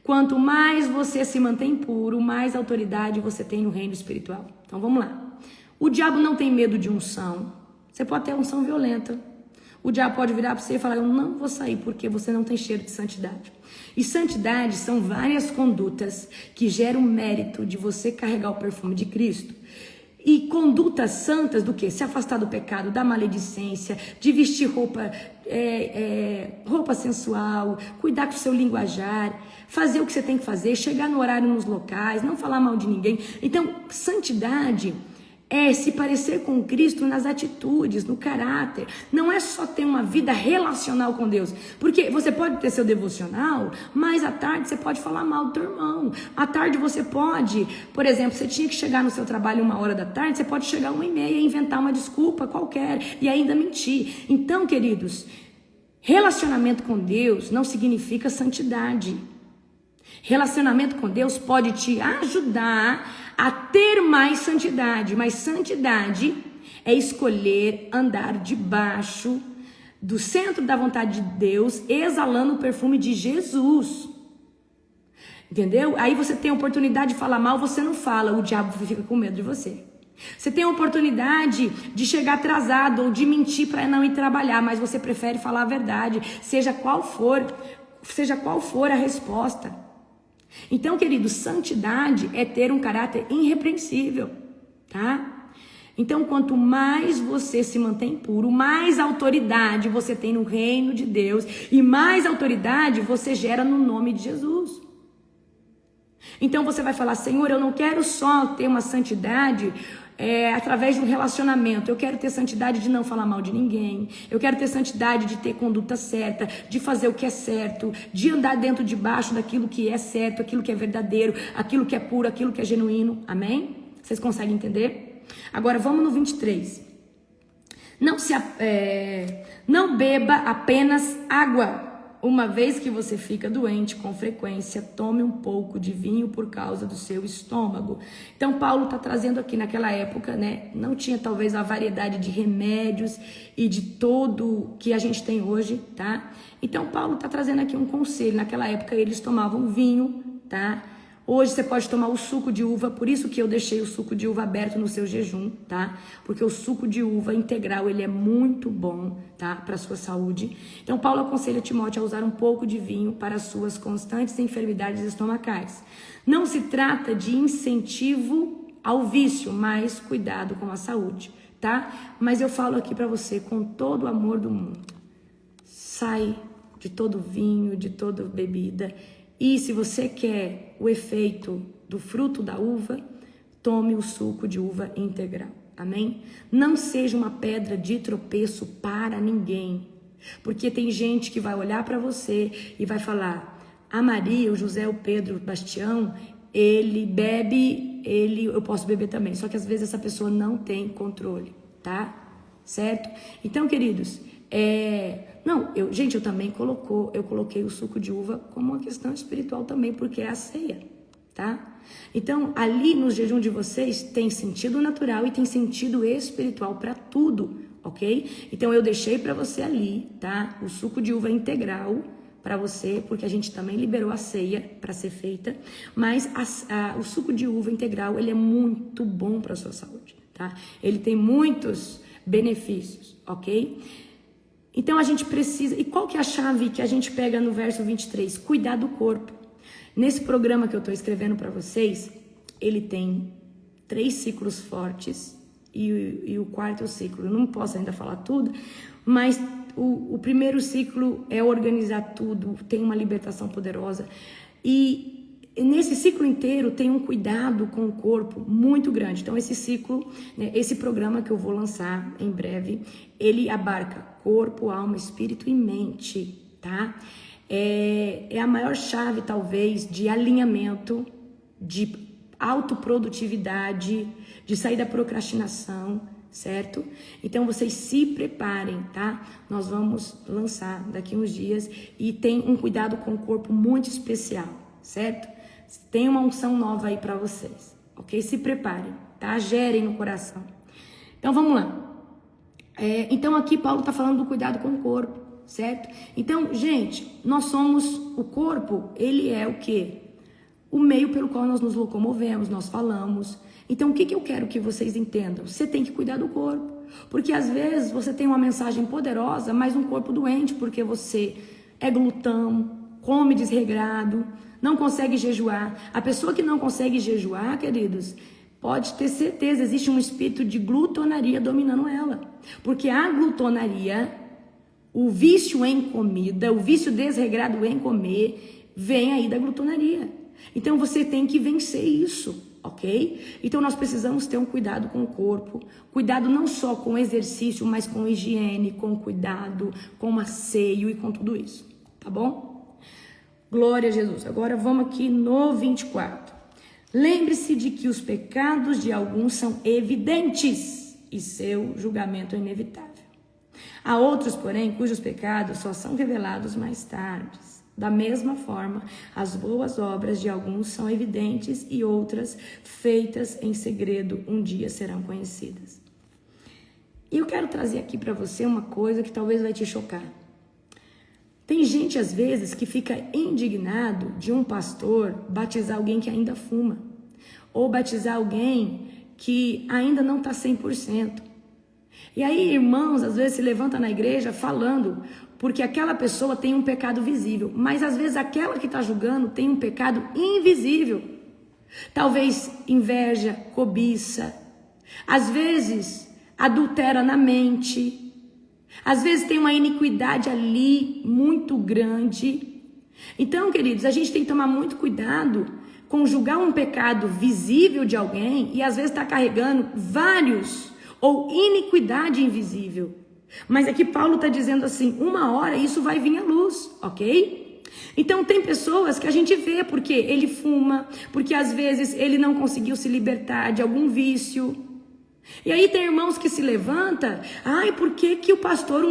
Quanto mais você se mantém puro, mais autoridade você tem no reino espiritual. Então vamos lá. O diabo não tem medo de unção. Você pode ter unção violenta. O diabo pode virar para você e falar, eu não vou sair porque você não tem cheiro de santidade. E santidade são várias condutas que geram mérito de você carregar o perfume de Cristo. E condutas santas do quê? Se afastar do pecado, da maledicência, de vestir roupa sensual, cuidar com o seu linguajar, fazer o que você tem que fazer, chegar no horário nos locais, não falar mal de ninguém. Então, santidade é se parecer com Cristo nas atitudes, no caráter. Não é só ter uma vida relacional com Deus. Porque você pode ter seu devocional, mas à tarde você pode falar mal do teu irmão. À tarde você pode, por exemplo, você tinha que chegar no seu trabalho 1h da tarde, você pode chegar 1h30 e inventar uma desculpa qualquer e ainda mentir. Então, queridos, relacionamento com Deus não significa santidade. Relacionamento com Deus pode te ajudar a ter mais santidade, mas santidade é escolher andar debaixo do centro da vontade de Deus, exalando o perfume de Jesus. Entendeu? Aí você tem a oportunidade de falar mal, você não fala, o diabo fica com medo de você. Você tem a oportunidade de chegar atrasado ou de mentir para não ir trabalhar, mas você prefere falar a verdade, seja qual for a resposta. Então, querido, santidade é ter um caráter irrepreensível, tá? Então, quanto mais você se mantém puro, mais autoridade você tem no reino de Deus e mais autoridade você gera no nome de Jesus. Então, você vai falar, Senhor, eu não quero só ter uma santidade através de um relacionamento. Eu quero ter santidade de não falar mal de ninguém. Eu quero ter santidade de ter conduta certa, de fazer o que é certo, de andar debaixo daquilo que é certo, aquilo que é verdadeiro, aquilo que é puro, aquilo que é genuíno. Amém? Vocês conseguem entender? Agora vamos no 23. Não beba apenas água. Uma vez que você fica doente com frequência, tome um pouco de vinho por causa do seu estômago. Então Paulo está trazendo aqui naquela época, né? Não tinha talvez a variedade de remédios e de todo que a gente tem hoje, tá? Então Paulo está trazendo aqui um conselho. Naquela época eles tomavam vinho, tá? Hoje você pode tomar o suco de uva, por isso que eu deixei o suco de uva aberto no seu jejum, tá? Porque o suco de uva integral, ele é muito bom, tá? Para a sua saúde. Então, Paulo aconselha Timóteo a usar um pouco de vinho para as suas constantes enfermidades estomacais. Não se trata de incentivo ao vício, mas cuidado com a saúde, tá? Mas eu falo aqui para você com todo o amor do mundo. Sai de todo vinho, de toda bebida. E se você quer o efeito do fruto da uva, tome o suco de uva integral. Amém? Não seja uma pedra de tropeço para ninguém. Porque tem gente que vai olhar para você e vai falar: a Maria, o José, o Pedro, o Bastião, ele bebe, eu posso beber também. Só que às vezes essa pessoa não tem controle, tá? Certo? Então, queridos, eu também coloquei o suco de uva como uma questão espiritual também, porque é a ceia, tá? Então, ali no jejum de vocês tem sentido natural e tem sentido espiritual para tudo, ok? Então, eu deixei para você ali, tá? O suco de uva integral para você, porque a gente também liberou a ceia para ser feita, mas o suco de uva integral, ele é muito bom para a sua saúde, tá? Ele tem muitos benefícios, ok? Então a gente precisa, e qual que é a chave que a gente pega no verso 23? Cuidar do corpo. Nesse programa que eu estou escrevendo para vocês, ele tem 3 ciclos fortes e o 4º ciclo. Eu não posso ainda falar tudo, mas o primeiro ciclo é organizar tudo, tem uma libertação poderosa. E nesse ciclo inteiro tem um cuidado com o corpo muito grande. Então esse ciclo, né, esse programa que eu vou lançar em breve, ele abarca corpo, alma, espírito e mente, tá? É a maior chave, talvez, de alinhamento, de autoprodutividade, de sair da procrastinação, certo? Então vocês se preparem, tá? Nós vamos lançar daqui uns dias e tem um cuidado com o corpo muito especial, certo? Tem uma unção nova aí para vocês, ok? Se preparem, tá? Gerem no coração. Então vamos lá. Então aqui Paulo está falando do cuidado com o corpo, certo? Então, gente, nós somos, o corpo, ele é o quê? O meio pelo qual nós nos locomovemos, nós falamos. Então, o que eu quero que vocês entendam? Você tem que cuidar do corpo, porque às vezes você tem uma mensagem poderosa, mas um corpo doente, porque você é glutão, come desregrado, não consegue jejuar. A pessoa que não consegue jejuar, queridos, pode ter certeza, existe um espírito de glutonaria dominando ela. Porque a glutonaria, o vício em comida, o vício desregrado em comer, vem aí da glutonaria. Então você tem que vencer isso, ok? Então nós precisamos ter um cuidado com o corpo. Cuidado não só com o exercício, mas com higiene, com cuidado, com asseio e com tudo isso, tá bom? Glória a Jesus. Agora vamos aqui no 24. Lembre-se de que os pecados de alguns são evidentes e seu julgamento é inevitável. Há outros, porém, cujos pecados só são revelados mais tarde. Da mesma forma, as boas obras de alguns são evidentes e outras, feitas em segredo, um dia serão conhecidas. E eu quero trazer aqui para você uma coisa que talvez vai te chocar. Tem gente, às vezes, que fica indignado de um pastor batizar alguém que ainda fuma. Ou batizar alguém que ainda não está 100%. E aí, irmãos, às vezes se levanta na igreja falando porque aquela pessoa tem um pecado visível. Mas, às vezes, aquela que está julgando tem um pecado invisível. Talvez inveja, cobiça. Às vezes, adultera na mente. Às vezes tem uma iniquidade ali muito grande. Então, queridos, a gente tem que tomar muito cuidado com julgar um pecado visível de alguém e às vezes está carregando vários ou iniquidade invisível. Mas aqui Paulo está dizendo assim, uma hora isso vai vir à luz, ok? Então tem pessoas que a gente vê porque ele fuma, porque às vezes ele não conseguiu se libertar de algum vício. E aí tem irmãos que se levantam, por que o pastor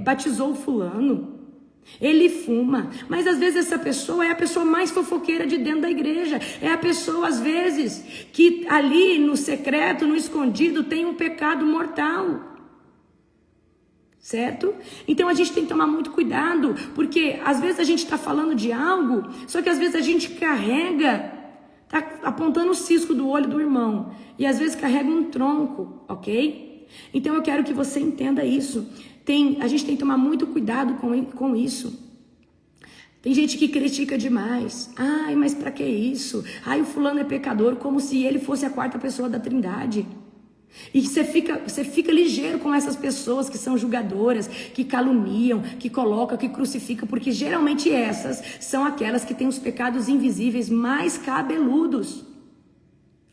batizou o fulano? Ele fuma, mas às vezes essa pessoa é a pessoa mais fofoqueira de dentro da igreja, é a pessoa às vezes que ali no secreto, no escondido tem um pecado mortal, certo? Então a gente tem que tomar muito cuidado, porque às vezes a gente está falando de algo, só que às vezes a gente carrega, tá apontando o cisco do olho do irmão, e às vezes carrega um tronco, ok? Então eu quero que você entenda isso. A gente tem que tomar muito cuidado com isso. Tem gente que critica demais. Ai, mas pra que isso? Ai, o fulano é pecador, como se ele fosse a quarta pessoa da Trindade. E você fica ligeiro com essas pessoas que são julgadoras, que caluniam, que colocam, que crucificam, porque geralmente essas são aquelas que têm os pecados invisíveis mais cabeludos.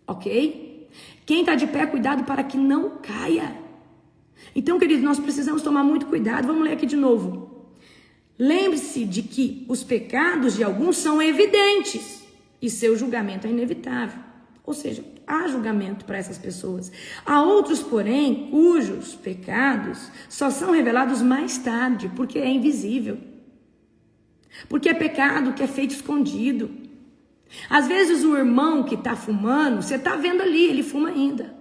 Ok? Quem está de pé, cuidado para que não caia. Então, queridos, nós precisamos tomar muito cuidado. Vamos ler aqui de novo. Lembre-se de que os pecados de alguns são evidentes e seu julgamento é inevitável. Ou seja, há julgamento para essas pessoas. Há outros, porém, cujos pecados só são revelados mais tarde, porque é invisível. Porque é pecado que é feito escondido. Às vezes o irmão que está fumando, você está vendo ali, ele fuma ainda.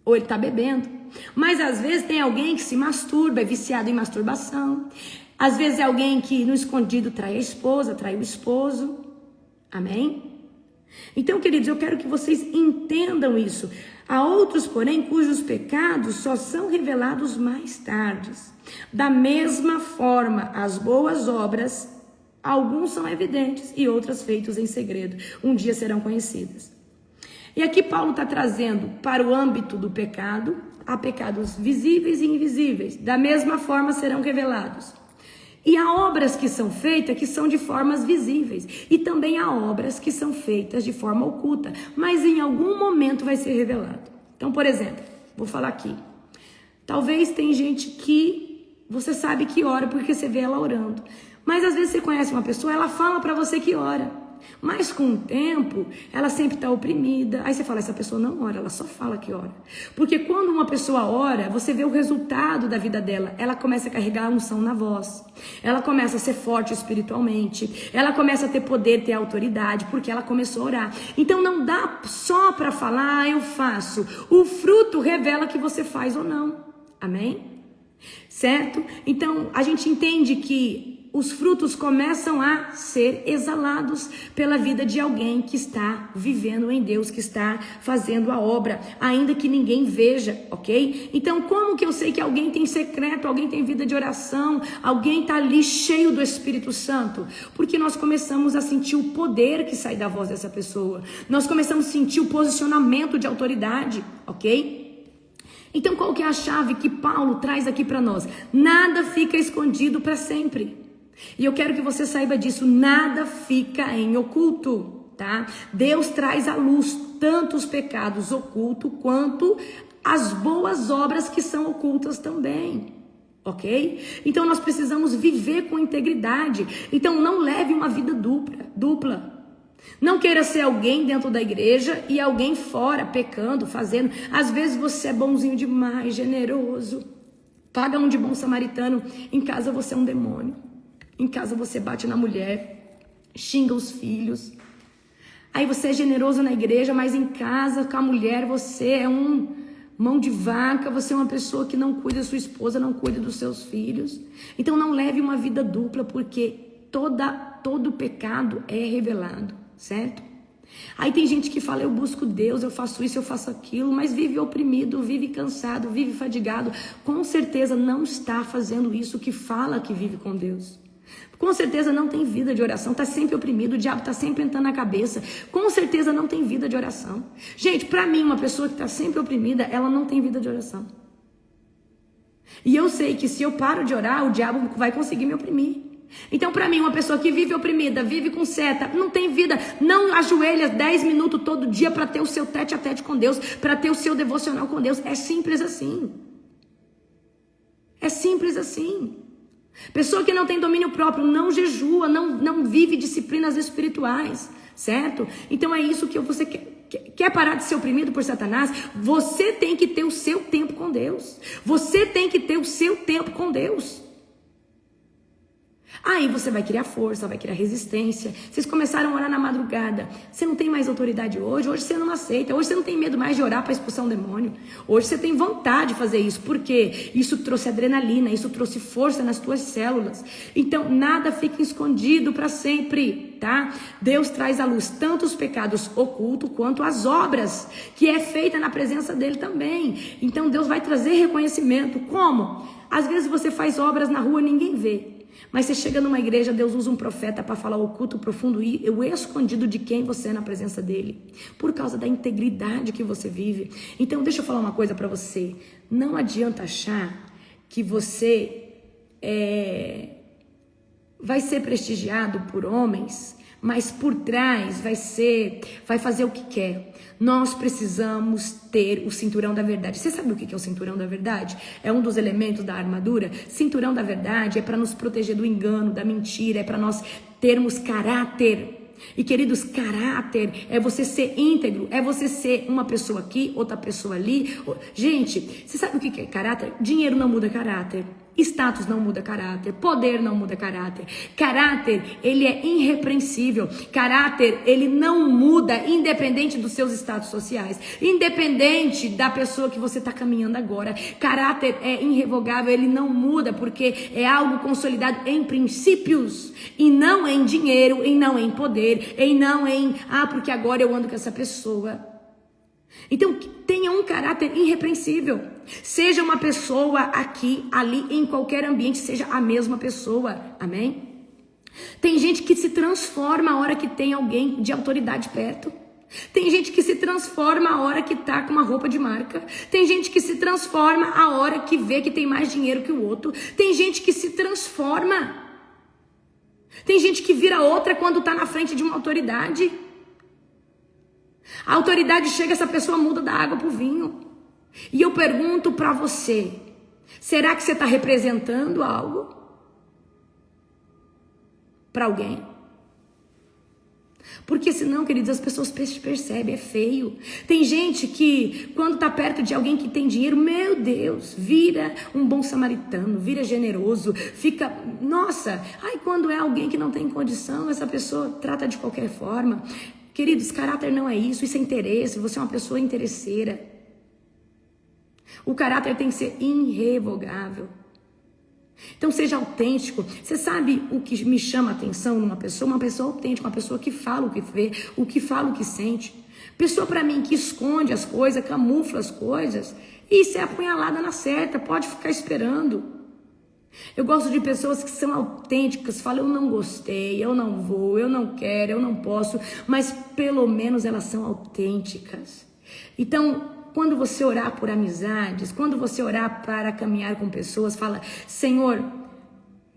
Ou ele está bebendo. Mas às vezes tem alguém que se masturba, é viciado em masturbação. Às vezes é alguém que no escondido trai a esposa, trai o esposo. Amém? Então, queridos, eu quero que vocês entendam isso. Há outros, porém, cujos pecados só são revelados mais tarde. Da mesma forma, as boas obras, alguns são evidentes e outras feitas em segredo. Um dia serão conhecidas. E aqui Paulo está trazendo para o âmbito do pecado, há pecados visíveis e invisíveis. Da mesma forma serão revelados. E há obras que são feitas que são de formas visíveis. E também há obras que são feitas de forma oculta. Mas em algum momento vai ser revelado. Então, por exemplo, vou falar aqui. Talvez tem gente que você sabe que ora porque você vê ela orando. Mas às vezes você conhece uma pessoa, ela fala para você que ora. Mas com o tempo, ela sempre está oprimida. Aí você fala, essa pessoa não ora, ela só fala que ora. Porque quando uma pessoa ora, você vê o resultado da vida dela. Ela começa a carregar a unção na voz. Ela começa a ser forte espiritualmente. Ela começa a ter poder, ter autoridade, porque ela começou a orar. Então não dá só para falar, eu faço. O fruto revela que você faz ou não. Amém? Certo? Então a gente entende que os frutos começam a ser exalados pela vida de alguém que está vivendo em Deus, que está fazendo a obra, ainda que ninguém veja, ok? Então, como que eu sei que alguém tem secreto, alguém tem vida de oração, alguém está ali cheio do Espírito Santo? Porque nós começamos a sentir o poder que sai da voz dessa pessoa, nós começamos a sentir o posicionamento de autoridade, ok? Então, qual que é a chave que Paulo traz aqui para nós? Nada fica escondido para sempre. E eu quero que você saiba disso, nada fica em oculto, tá? Deus traz à luz tanto os pecados ocultos quanto as boas obras que são ocultas também, ok? Então nós precisamos viver com integridade. Então não leve uma vida dupla. Não queira ser alguém dentro da igreja e alguém fora, pecando, fazendo. Às vezes você é bonzinho demais, generoso, paga um de bom samaritano, em casa você é um demônio. Em casa você bate na mulher, xinga os filhos. Aí você é generoso na igreja, mas em casa com a mulher você é um mão de vaca, você é uma pessoa que não cuida da sua esposa, não cuida dos seus filhos. Então não leve uma vida dupla, porque todo pecado é revelado, certo? Aí tem gente que fala, eu busco Deus, eu faço isso, eu faço aquilo, mas vive oprimido, vive cansado, vive fadigado. Com certeza não está fazendo isso que fala que vive com Deus. Com certeza não tem vida de oração, está sempre oprimido, o diabo está sempre entrando na cabeça. Com certeza não tem vida de oração. Gente, para mim, uma pessoa que está sempre oprimida, ela não tem vida de oração. E eu sei que se eu paro de orar, o diabo vai conseguir me oprimir. Então, para mim, uma pessoa que vive oprimida, vive com seta, não tem vida, não ajoelha 10 minutos todo dia para ter o seu tete a tete com Deus, para ter o seu devocional com Deus. É simples assim. É simples assim. Pessoa que não tem domínio próprio, não jejua, não vive disciplinas espirituais, certo? Então é isso que você quer parar de ser oprimido por Satanás? Você tem que ter o seu tempo com Deus. Você tem que ter o seu tempo com Deus. Aí você vai criar força, vai criar resistência. Vocês começaram a orar na madrugada. Você não tem mais autoridade hoje você não aceita. Hoje você não tem medo mais de orar para expulsar um demônio. Hoje você tem vontade de fazer isso. Por quê? Isso trouxe adrenalina, isso trouxe força nas tuas células. Então nada fica escondido para sempre, tá? Deus traz à luz tanto os pecados ocultos quanto as obras, que é feita na presença dele também. Então Deus vai trazer reconhecimento. Como? Às vezes você faz obras na rua e ninguém vê. Mas você chega numa igreja, Deus usa um profeta para falar o oculto, profundo e o escondido de quem você é na presença dele. Por causa da integridade que você vive. Então deixa eu falar uma coisa para você. Não adianta achar que você vai ser prestigiado por homens, mas por trás vai fazer o que quer. Nós precisamos ter o cinturão da verdade. Você sabe o que é o cinturão da verdade? É um dos elementos da armadura. Cinturão da verdade é para nos proteger do engano, da mentira, é para nós termos caráter. E queridos, caráter é você ser íntegro, é você ser uma pessoa aqui, outra pessoa ali. Gente, você sabe o que é caráter? Dinheiro não muda caráter. Status não muda caráter, poder não muda caráter. Caráter, ele é irrepreensível. Caráter, ele não muda, independente dos seus status sociais, independente da pessoa que você está caminhando agora. Caráter é irrevogável, ele não muda, porque é algo consolidado em princípios, e não em dinheiro, e não em poder, e não em, porque agora eu ando com essa pessoa. Então, tenha um caráter irrepreensível. Seja uma pessoa aqui, ali, em qualquer ambiente, seja a mesma pessoa. Amém? Tem gente que se transforma a hora que tem alguém de autoridade perto. Tem gente que se transforma a hora que tá com uma roupa de marca. Tem gente que se transforma a hora que vê que tem mais dinheiro que o outro. Tem gente que se transforma. Tem gente que vira outra quando tá na frente de uma autoridade. A autoridade chega, essa pessoa muda da água pro vinho. E eu pergunto para você, será que você está representando algo para alguém? Porque senão, queridos, as pessoas percebem, é feio. Tem gente que, quando está perto de alguém que tem dinheiro, meu Deus, vira um bom samaritano, vira generoso, fica, nossa, quando é alguém que não tem condição, essa pessoa trata de qualquer forma. Queridos, caráter não é isso é interesse, você é uma pessoa interesseira. O caráter tem que ser irrevogável. Então seja autêntico. Você sabe o que me chama a atenção numa pessoa? Uma pessoa autêntica, uma pessoa que fala o que vê, o que fala o que sente. Pessoa para mim que esconde as coisas, camufla as coisas, isso é apunhalada na certa, pode ficar esperando. Eu gosto de pessoas que são autênticas, falam, eu não gostei, eu não vou, eu não quero, eu não posso, mas pelo menos elas são autênticas. Então, quando você orar por amizades, quando você orar para caminhar com pessoas, fala, Senhor,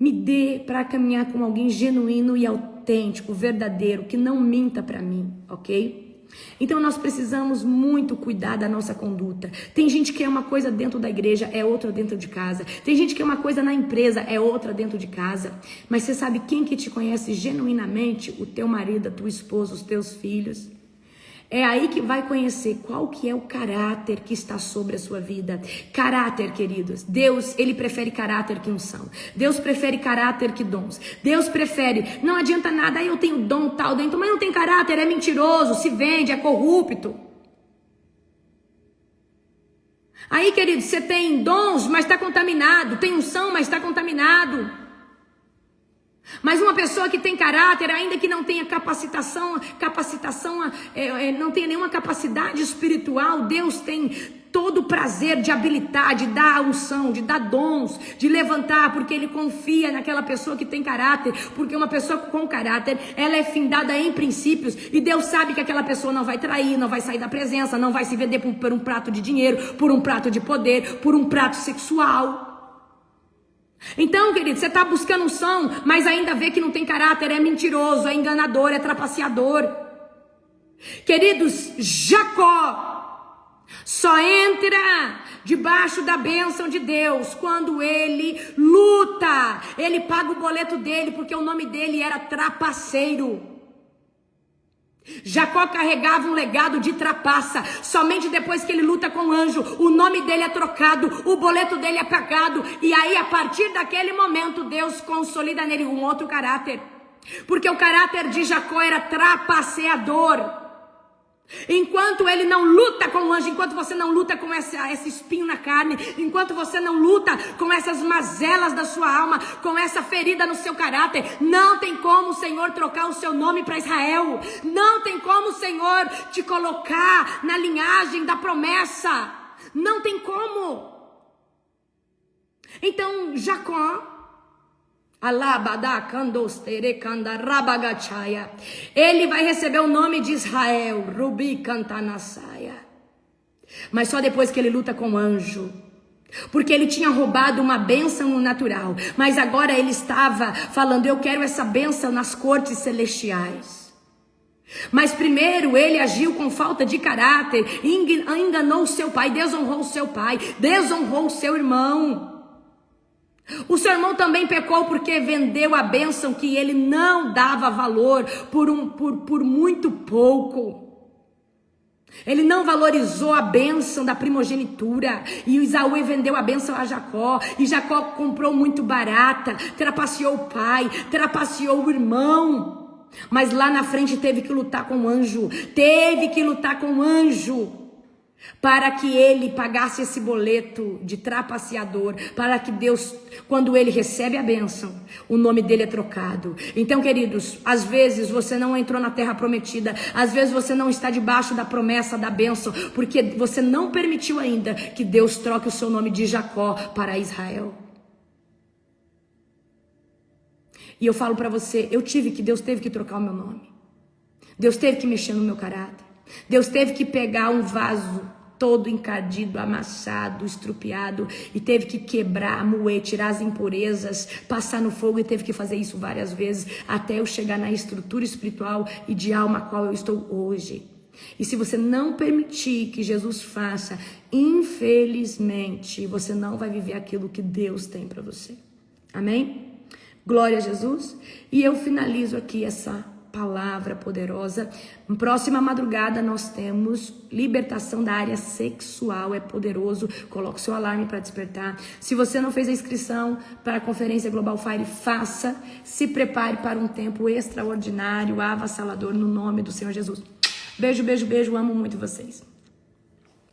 me dê para caminhar com alguém genuíno e autêntico, verdadeiro, que não minta para mim, ok? Então nós precisamos muito cuidar da nossa conduta. Tem gente que é uma coisa dentro da igreja, é outra dentro de casa. Tem gente que é uma coisa na empresa, é outra dentro de casa. Mas você sabe quem que te conhece genuinamente? O teu marido, a tua esposa, os teus filhos. É aí que vai conhecer qual que é o caráter que está sobre a sua vida. Caráter, queridos. Deus, ele prefere caráter que unção. Deus prefere caráter que dons. Deus prefere. Não adianta nada, eu tenho dom tal dentro, mas não tem caráter, é mentiroso, se vende, é corrupto. Aí, queridos, você tem dons, mas está contaminado. Tem unção, mas está contaminado. Mas uma pessoa que tem caráter, ainda que não tenha capacitação, não tenha nenhuma capacidade espiritual, Deus tem todo o prazer de habilitar, de dar unção, de dar dons, de levantar, porque Ele confia naquela pessoa que tem caráter, porque uma pessoa com caráter, ela é findada em princípios, e Deus sabe que aquela pessoa não vai trair, não vai sair da presença, não vai se vender por um prato de dinheiro, por um prato de poder, por um prato sexual. Então, querido, você está buscando unção, mas ainda vê que não tem caráter, é mentiroso, é enganador, é trapaceador. Queridos, Jacó só entra debaixo da bênção de Deus quando ele luta, ele paga o boleto dele, porque o nome dele era trapaceiro. Jacó carregava um legado de trapaça. Somente depois que ele luta com o anjo, o nome dele é trocado, o boleto dele é pagado. E aí, a partir daquele momento, Deus consolida nele um outro caráter. Porque o caráter de Jacó era trapaceador. Enquanto ele não luta com o anjo, enquanto você não luta com esse espinho na carne, enquanto você não luta com essas mazelas da sua alma, com essa ferida no seu caráter, não tem como o Senhor trocar o seu nome para Israel. Não tem como o Senhor te colocar na linhagem da promessa. Não tem como. Então Jacó, ele vai receber o nome de Israel, Rubi Cantanassaia. Mas só depois que ele luta com o anjo. Porque ele tinha roubado uma bênção no natural. Mas agora ele estava falando, eu quero essa bênção nas cortes celestiais. Mas primeiro ele agiu com falta de caráter, enganou o seu pai, desonrou o seu pai, desonrou o seu irmão. O seu irmão também pecou porque vendeu a bênção que ele não dava valor por muito pouco. Ele não valorizou a bênção da primogenitura. E Esaú vendeu a bênção a Jacó. E Jacó comprou muito barata, trapaceou o pai, trapaceou o irmão. Mas lá na frente teve que lutar com o anjo. Teve que lutar com o anjo. Para que ele pagasse esse boleto de trapaceador, para que Deus, quando ele recebe a bênção, o nome dele é trocado. Então, queridos, às vezes você não entrou na terra prometida, às vezes você não está debaixo da promessa da bênção, porque você não permitiu ainda que Deus troque o seu nome de Jacó para Israel. E eu falo para você, Deus teve que trocar o meu nome. Deus teve que mexer no meu caráter. Deus teve que pegar um vaso todo encardido, amassado, estrupiado, e teve que quebrar, moer, tirar as impurezas, passar no fogo, e teve que fazer isso várias vezes, até eu chegar na estrutura espiritual e de alma a qual eu estou hoje. E se você não permitir que Jesus faça, infelizmente, você não vai viver aquilo que Deus tem para você. Amém? Glória a Jesus. E eu finalizo aqui essa palavra poderosa. Na próxima madrugada nós temos libertação da área sexual, é poderoso. Coloque o seu alarme para despertar. Se você não fez a inscrição para a conferência Global Fire, faça. Se prepare para um tempo extraordinário, avassalador, no nome do Senhor Jesus. Beijo, beijo, beijo. Amo muito vocês.